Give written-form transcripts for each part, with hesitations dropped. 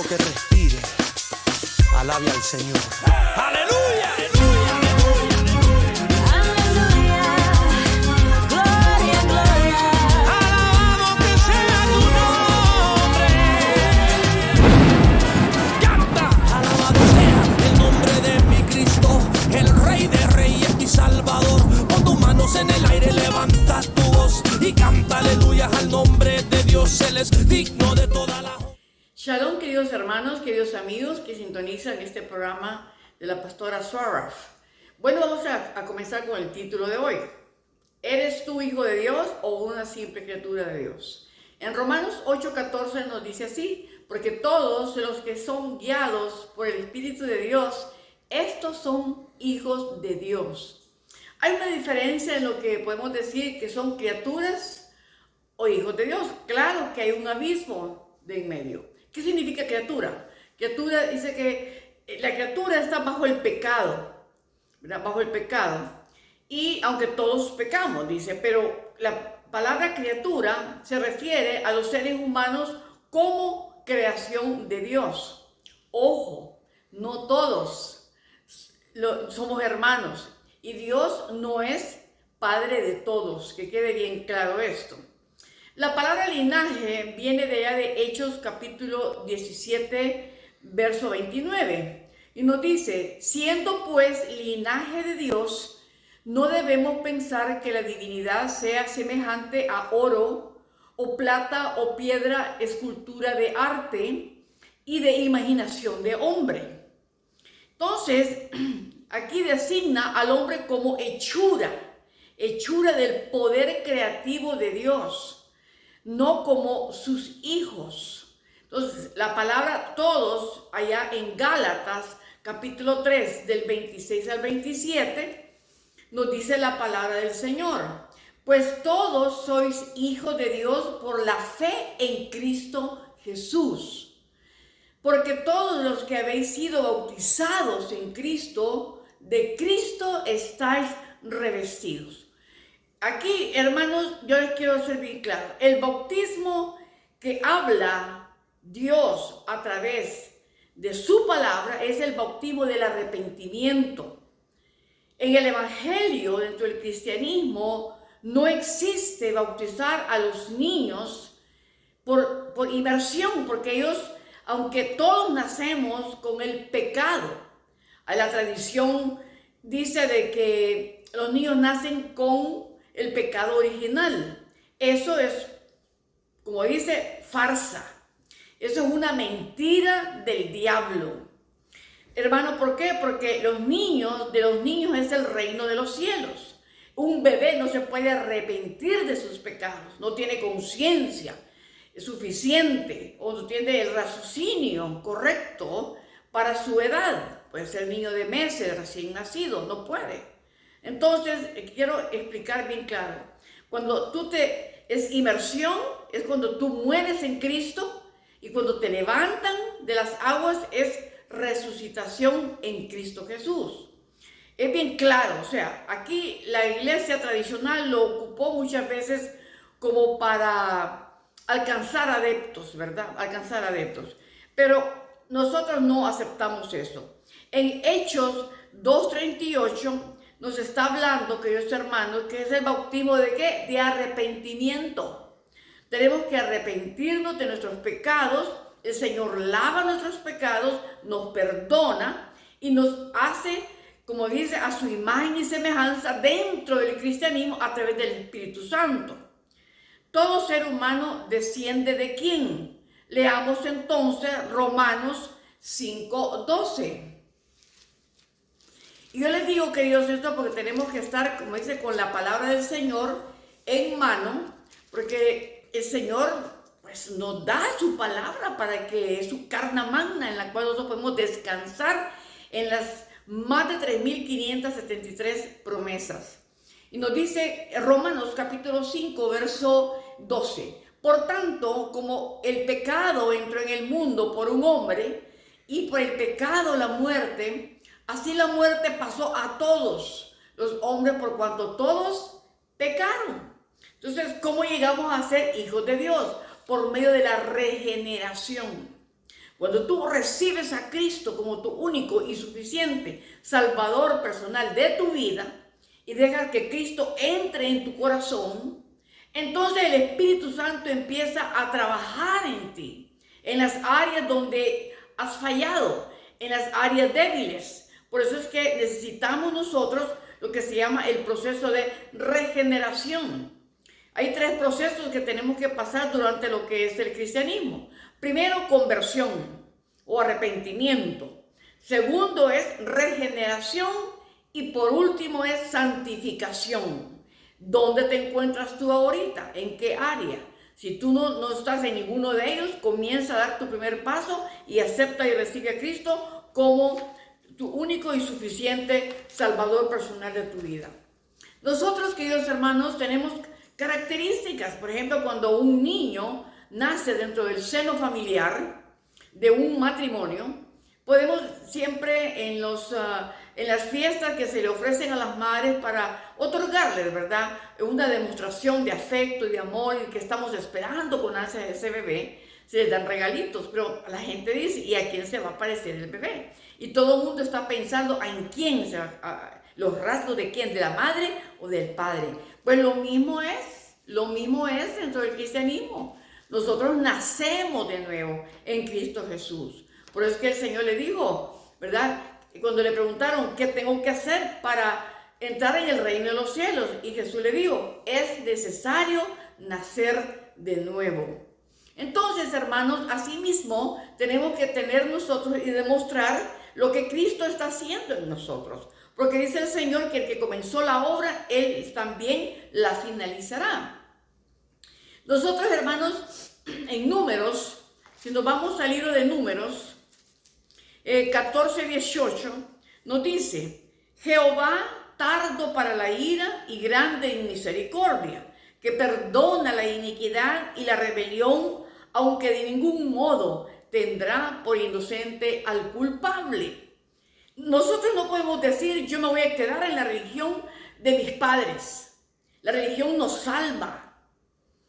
que respire, alabe al Señor. ¡Aleluya! ¡Aleluya! Salvador, pon tus manos en el aire, levanta tu voz y canta aleluya al nombre de Dios, Él es digno de toda la... Shalom, queridos hermanos, queridos amigos que sintonizan este programa de la pastora Saraf. Bueno, vamos a comenzar con el título de hoy. ¿Eres tú hijo de Dios o una simple criatura de Dios? En Romanos 8:14 nos dice así: porque todos los que son guiados por el Espíritu de Dios, estos son hijos de Dios. Hay una diferencia en lo que podemos decir que son criaturas o hijos de Dios. Claro que hay un abismo de en medio. ¿Qué significa criatura? Criatura dice que la criatura está bajo el pecado, ¿verdad? Bajo el pecado. Y aunque todos pecamos, dice, pero la palabra criatura se refiere a los seres humanos como creación de Dios. Ojo, no todos somos hermanos. Y Dios no es padre de todos, que quede bien claro esto. La palabra linaje viene de allá de Hechos capítulo 17, verso 29. Y nos dice: siendo pues linaje de Dios, no debemos pensar que la divinidad sea semejante a oro o plata o piedra, escultura de arte y de imaginación de hombre. Entonces, aquí designa al hombre como hechura del poder creativo de Dios, no como sus hijos. Entonces, la palabra todos, allá en Gálatas, capítulo 3, del 26 al 27, nos dice la palabra del Señor: pues todos sois hijos de Dios por la fe en Cristo Jesús. Porque todos los que habéis sido bautizados en Cristo, de Cristo estáis revestidos. Aquí, hermanos, yo les quiero hacer bien claro. El bautismo que habla Dios a través de su palabra es el bautismo del arrepentimiento. En el Evangelio, dentro del cristianismo, no existe bautizar a los niños por inmersión, porque ellos, aunque todos nacemos con el pecado, la tradición dice de que los niños nacen con el pecado original. Eso es, como dice, farsa. Eso es una mentira del diablo. Hermano, ¿por qué? Porque de los niños es el reino de los cielos. Un bebé no se puede arrepentir de sus pecados, no tiene conciencia suficiente o no tiene el raciocinio correcto para su edad. Puede ser niño de meses, recién nacido, no puede. Entonces, quiero explicar bien claro. Cuando es inmersión, es cuando tú mueres en Cristo, y cuando te levantan de las aguas es resucitación en Cristo Jesús. Es bien claro, o sea, aquí la iglesia tradicional lo ocupó muchas veces como para alcanzar adeptos, ¿verdad? Alcanzar adeptos. Pero nosotros no aceptamos eso. En Hechos 2:38 nos está hablando, queridos hermanos, que es el bautismo ¿de qué? De arrepentimiento. Tenemos que arrepentirnos de nuestros pecados. El Señor lava nuestros pecados, nos perdona y nos hace, como dice, a su imagen y semejanza dentro del cristianismo a través del Espíritu Santo. Todo ser humano desciende ¿de quién? Leamos entonces Romanos 5:12. Y yo les digo, queridos, esto porque tenemos que estar, como dice, con la palabra del Señor en mano, porque el Señor pues nos da su palabra para que es su carne magna en la cual nosotros podemos descansar en las más de 3.573 promesas. Y nos dice Romanos capítulo 5, verso 12. Por tanto, como el pecado entró en el mundo por un hombre, y por el pecado la muerte, así la muerte pasó a todos los hombres por cuanto todos pecaron. Entonces, ¿cómo llegamos a ser hijos de Dios? Por medio de la regeneración. Cuando tú recibes a Cristo como tu único y suficiente Salvador personal de tu vida y dejas que Cristo entre en tu corazón, entonces el Espíritu Santo empieza a trabajar en ti, en las áreas donde has fallado, en las áreas débiles. Por eso es que necesitamos nosotros lo que se llama el proceso de regeneración. Hay 3 procesos que tenemos que pasar durante lo que es el cristianismo. Primero, conversión o arrepentimiento. Segundo es regeneración. Y por último es santificación. ¿Dónde te encuentras tú ahorita? ¿En qué área? Si tú no estás en ninguno de ellos, comienza a dar tu primer paso y acepta y recibe a Cristo como tu único y suficiente Salvador personal de tu vida. Nosotros, queridos hermanos, tenemos características. Por ejemplo, cuando un niño nace dentro del seno familiar de un matrimonio, podemos siempre en las fiestas que se le ofrecen a las madres para otorgarles, ¿verdad?, una demostración de afecto y de amor y que estamos esperando con ansias a ese bebé, se les dan regalitos, pero la gente dice, ¿y a quién se va a parecer el bebé? Y todo el mundo está pensando en quién, los rasgos de quién, de la madre o del padre. Pues lo mismo es dentro del cristianismo. Nosotros nacemos de nuevo en Cristo Jesús. Por eso es que el Señor le dijo, ¿verdad?, y cuando le preguntaron, ¿qué tengo que hacer para entrar en el reino de los cielos? Y Jesús le dijo, es necesario nacer de nuevo. Entonces, hermanos, asimismo, tenemos que tener nosotros y demostrar lo que Cristo está haciendo en nosotros. Porque dice el Señor que el que comenzó la obra, Él también la finalizará. Nosotros, hermanos, en Números, si nos vamos al libro de Números, 14:18, nos dice, Jehová tardo para la ira y grande en misericordia, que perdona la iniquidad y la rebelión, aunque de ningún modo tendrá por inocente al culpable. Nosotros no podemos decir, yo me voy a quedar en la religión de mis padres. La religión nos salva.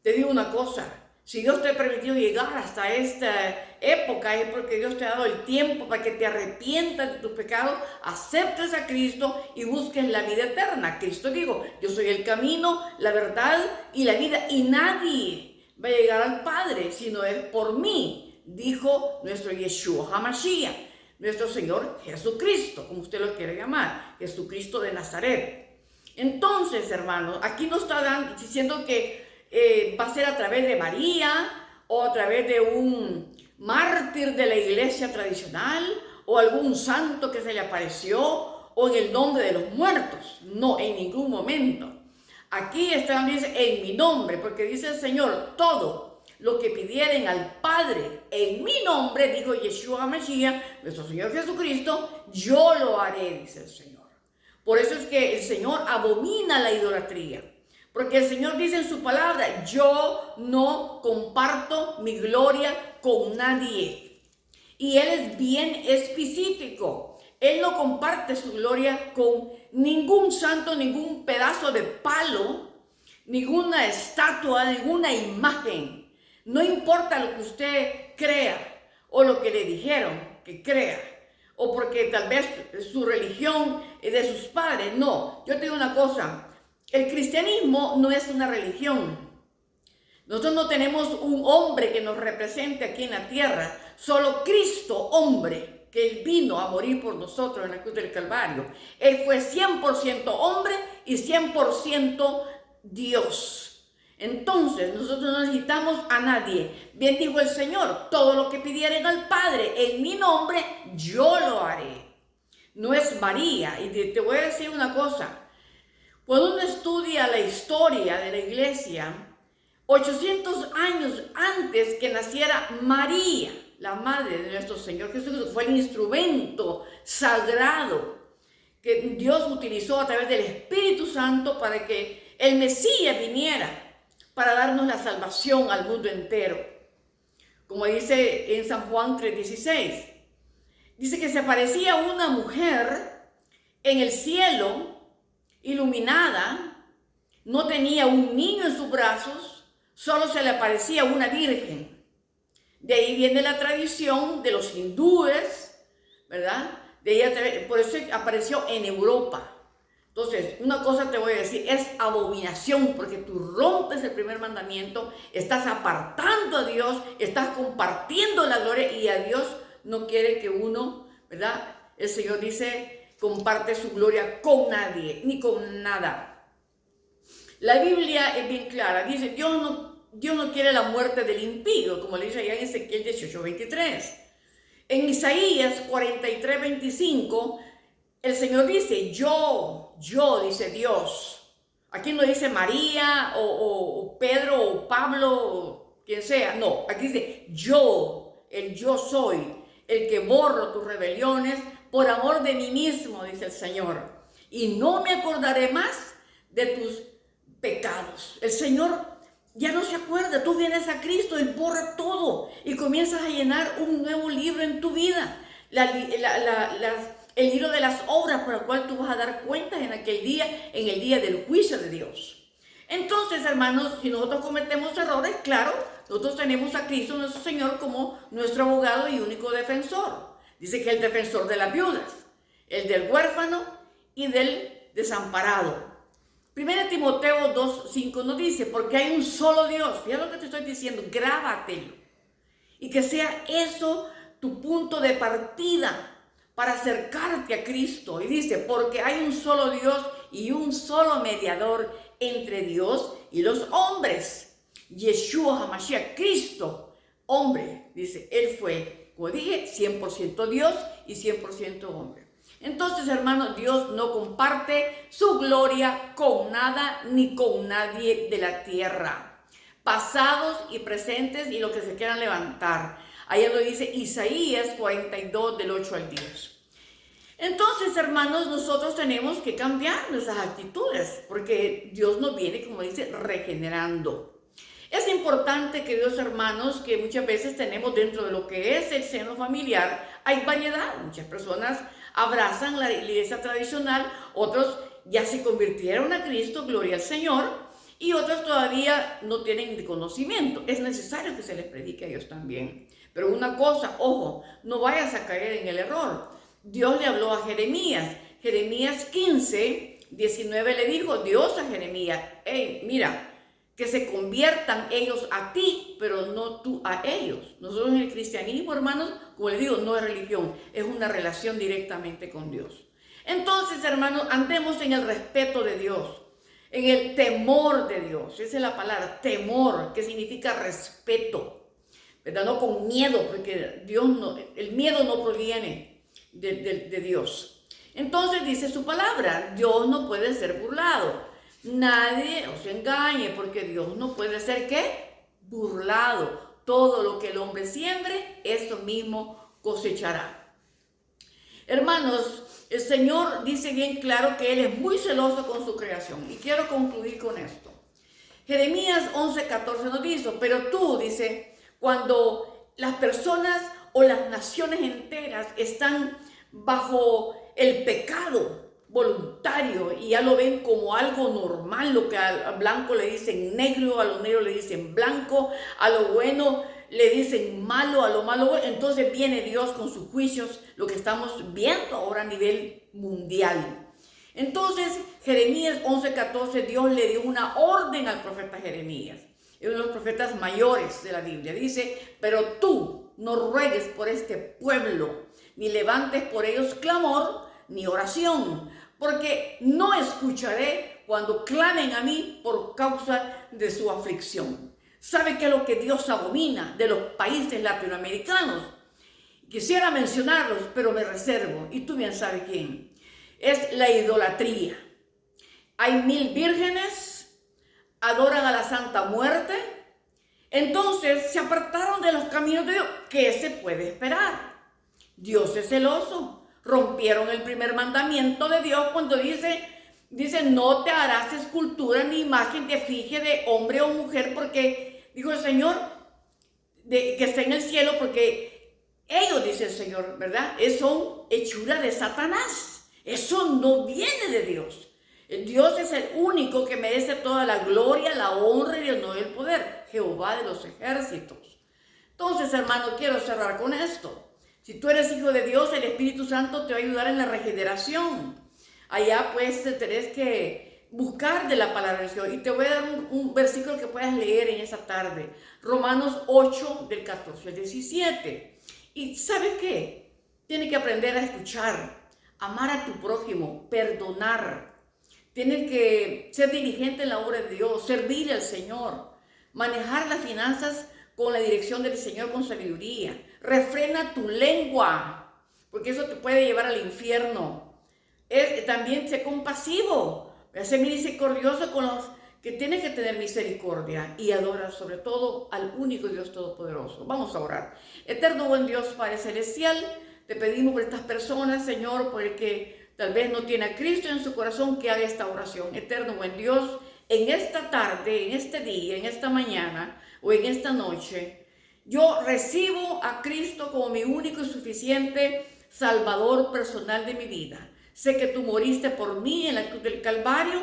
Te digo una cosa, si Dios te ha permitido llegar hasta esta época es porque Dios te ha dado el tiempo para que te arrepientas de tus pecados, aceptes a Cristo y busques la vida eterna. Cristo dijo, yo soy el camino, la verdad y la vida, y nadie va a llegar al Padre si no es por mí, dijo nuestro Yeshua HaMashiach, nuestro Señor Jesucristo, como usted lo quiere llamar, Jesucristo de Nazaret. Entonces, hermanos, aquí nos está diciendo que va a ser a través de María o a través de un mártir de la iglesia tradicional o algún santo que se le apareció o en el nombre de los muertos. No, en ningún momento. Aquí está, dice, en mi nombre, porque dice el Señor, todo lo que pidieren al Padre en mi nombre, dijo Yeshua HaMashiach, nuestro Señor Jesucristo, yo lo haré, dice el Señor. Por eso es que el Señor abomina la idolatría. Porque el Señor dice en su palabra, yo no comparto mi gloria con nadie. Y Él es bien específico. Él no comparte su gloria con ningún santo, ningún pedazo de palo, ninguna estatua, ninguna imagen. No importa lo que usted crea o lo que le dijeron que crea. O porque tal vez su religión es de sus padres. No, yo te digo una cosa. El cristianismo no es una religión. Nosotros no tenemos un hombre que nos represente aquí en la tierra. Solo Cristo, hombre, que Él vino a morir por nosotros en la cruz del Calvario. Él fue 100% hombre y 100% Dios. Entonces, nosotros no necesitamos a nadie. Bien dijo el Señor, todo lo que pidieren al Padre en mi nombre, yo lo haré. No es María. Y te voy a decir una cosa. Cuando uno estudia la historia de la iglesia, 800 años antes que naciera María, la madre de nuestro Señor Jesucristo, fue el instrumento sagrado que Dios utilizó a través del Espíritu Santo para que el Mesías viniera para darnos la salvación al mundo entero. Como dice en San Juan 3:16, dice que se aparecía una mujer en el cielo, iluminada, no tenía un niño en sus brazos, solo se le aparecía una virgen. De ahí viene la tradición de los hindúes, ¿verdad? De ahí, por eso apareció en Europa. Entonces, una cosa te voy a decir, es abominación, porque tú rompes el primer mandamiento, estás apartando a Dios, estás compartiendo la gloria, y a Dios no quiere que uno, ¿verdad? El Señor dice, comparte su gloria con nadie, ni con nada. La Biblia es bien clara, dice, Dios no quiere la muerte del impío, como le dice allá en Ezequiel 18:23. En Isaías 43:25, el Señor dice, yo, dice Dios. Aquí no dice María o Pedro o Pablo o quien sea. No, aquí dice yo, el yo soy, el que borro tus rebeliones por amor de mí mismo, dice el Señor. Y no me acordaré más de tus pecados. El Señor ya no se acuerda. Tú vienes a Cristo, Él borra todo y comienzas a llenar un nuevo libro en tu vida. El libro de las obras por el cual tú vas a dar cuentas en aquel día, en el día del juicio de Dios. Entonces, hermanos, si nosotros cometemos errores, claro, nosotros tenemos a Cristo nuestro Señor como nuestro abogado y único defensor. Dice que es el defensor de las viudas, el del huérfano y del desamparado. 1 Timoteo 2:5 nos dice, porque hay un solo Dios. Fíjate lo que te estoy diciendo, grábatelo. Y que sea eso tu punto de partida para acercarte a Cristo. Y dice, porque hay un solo Dios y un solo mediador entre Dios y los hombres. Yeshua HaMashiach, Cristo, hombre, dice, Él fue, como dije, 100% Dios y 100% hombre. Entonces, hermanos, Dios no comparte su gloria con nada ni con nadie de la tierra, pasados y presentes y los que se quieran levantar. Ahí lo dice Isaías 42, del 8 al 10. Entonces, hermanos, nosotros tenemos que cambiar nuestras actitudes, porque Dios nos viene, como dice, regenerando. Es importante, queridos hermanos, que muchas veces tenemos dentro de lo que es el seno familiar, hay variedad. Muchas personas abrazan la iglesia tradicional, otros ya se convirtieron a Cristo, gloria al Señor, y otros todavía no tienen conocimiento. Es necesario que se les predique a ellos también. Pero una cosa, ojo, no vayas a caer en el error. Dios le habló a Jeremías. Jeremías 15:19 le dijo Dios a Jeremías, hey, mira, que se conviertan ellos a ti, pero no tú a ellos. Nosotros en el cristianismo, hermanos, como les digo, no es religión, es una relación directamente con Dios. Entonces, hermanos, andemos en el respeto de Dios, en el temor de Dios. Esa es la palabra, temor, que significa respeto, ¿verdad? No con miedo, porque Dios no, el miedo no proviene de Dios. Entonces dice su palabra, Dios no puede ser burlado. Nadie os engañe, porque Dios no puede ser, ¿qué? Burlado. Todo lo que el hombre siembre, eso mismo cosechará. Hermanos, el Señor dice bien claro que Él es muy celoso con su creación. Y quiero concluir con esto. Jeremías 11:14 nos dice, pero tú, dice, cuando las personas o las naciones enteras están bajo el pecado voluntario y ya lo ven como algo normal, lo que al blanco le dicen negro, a lo negro le dicen blanco, a lo bueno le dicen malo, a lo malo bueno. Entonces viene Dios con sus juicios, lo que estamos viendo ahora a nivel mundial. Entonces Jeremías 11:14, Dios le dio una orden al profeta Jeremías, es uno de los profetas mayores de la Biblia. Dice, pero tú no ruegues por este pueblo, ni levantes por ellos clamor ni oración, porque no escucharé cuando clamen a mí por causa de su aflicción. ¿Sabe qué es lo que Dios abomina de los países latinoamericanos? Quisiera mencionarlos, pero me reservo, y tú bien sabes quién. Es la idolatría. Hay 1000 vírgenes, adoran a la Santa Muerte, entonces se apartaron de los caminos de Dios. ¿Qué se puede esperar? Dios es celoso. Rompieron el primer mandamiento de Dios cuando dice, no te harás escultura ni imagen de efigie de hombre o mujer, porque, dijo el Señor, que está en el cielo, porque ellos, dice el Señor, ¿verdad? Son hechura de Satanás. Eso no viene de Dios. El Dios es el único que merece toda la gloria, la honra y el honor y el poder. Jehová de los ejércitos. Entonces, hermano, quiero cerrar con esto. Si tú eres hijo de Dios, el Espíritu Santo te va a ayudar en la regeneración. Allá pues tenés que buscar de la palabra de Dios. Y te voy a dar un versículo que puedas leer en esa tarde. Romanos 8, del 14 al 17. Y ¿sabes qué? Tienes que aprender a escuchar, amar a tu prójimo, perdonar. Tienes que ser diligente en la obra de Dios, servir al Señor, manejar las finanzas con la dirección del Señor con sabiduría. Refrena tu lengua, porque eso te puede llevar al infierno. También sé compasivo, sé misericordioso con los que tienes que tener misericordia y adora sobre todo al único Dios Todopoderoso. Vamos a orar. Eterno buen Dios, Padre Celestial, te pedimos por estas personas, Señor, por el que tal vez no tiene a Cristo en su corazón, que haga esta oración. Eterno buen Dios, en esta tarde, en este día, en esta mañana o en esta noche, yo recibo a Cristo como mi único y suficiente Salvador personal de mi vida. Sé que tú moriste por mí en la cruz del Calvario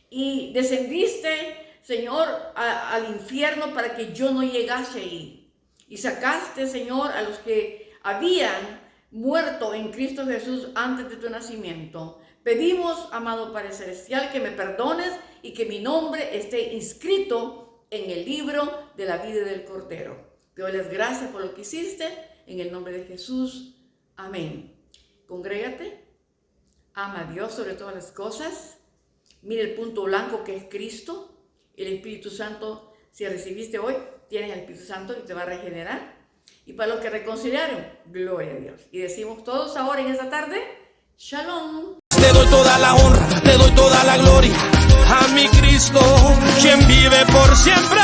y descendiste, Señor, al infierno para que yo no llegase ahí. Y sacaste, Señor, a los que habían muerto en Cristo Jesús antes de tu nacimiento. Pedimos, amado Padre Celestial, que me perdones y que mi nombre esté inscrito en el libro de la vida del Cordero. Te doy las gracias por lo que hiciste, en el nombre de Jesús. Amén. Congrégate, ama a Dios sobre todas las cosas. Mira el punto blanco que es Cristo, el Espíritu Santo. Si recibiste hoy, tienes el Espíritu Santo y te va a regenerar. Y para los que reconciliaron, gloria a Dios. Y decimos todos ahora en esta tarde, Shalom. Te doy toda la honra, te doy toda la gloria a mi Cristo, quien vive por siempre.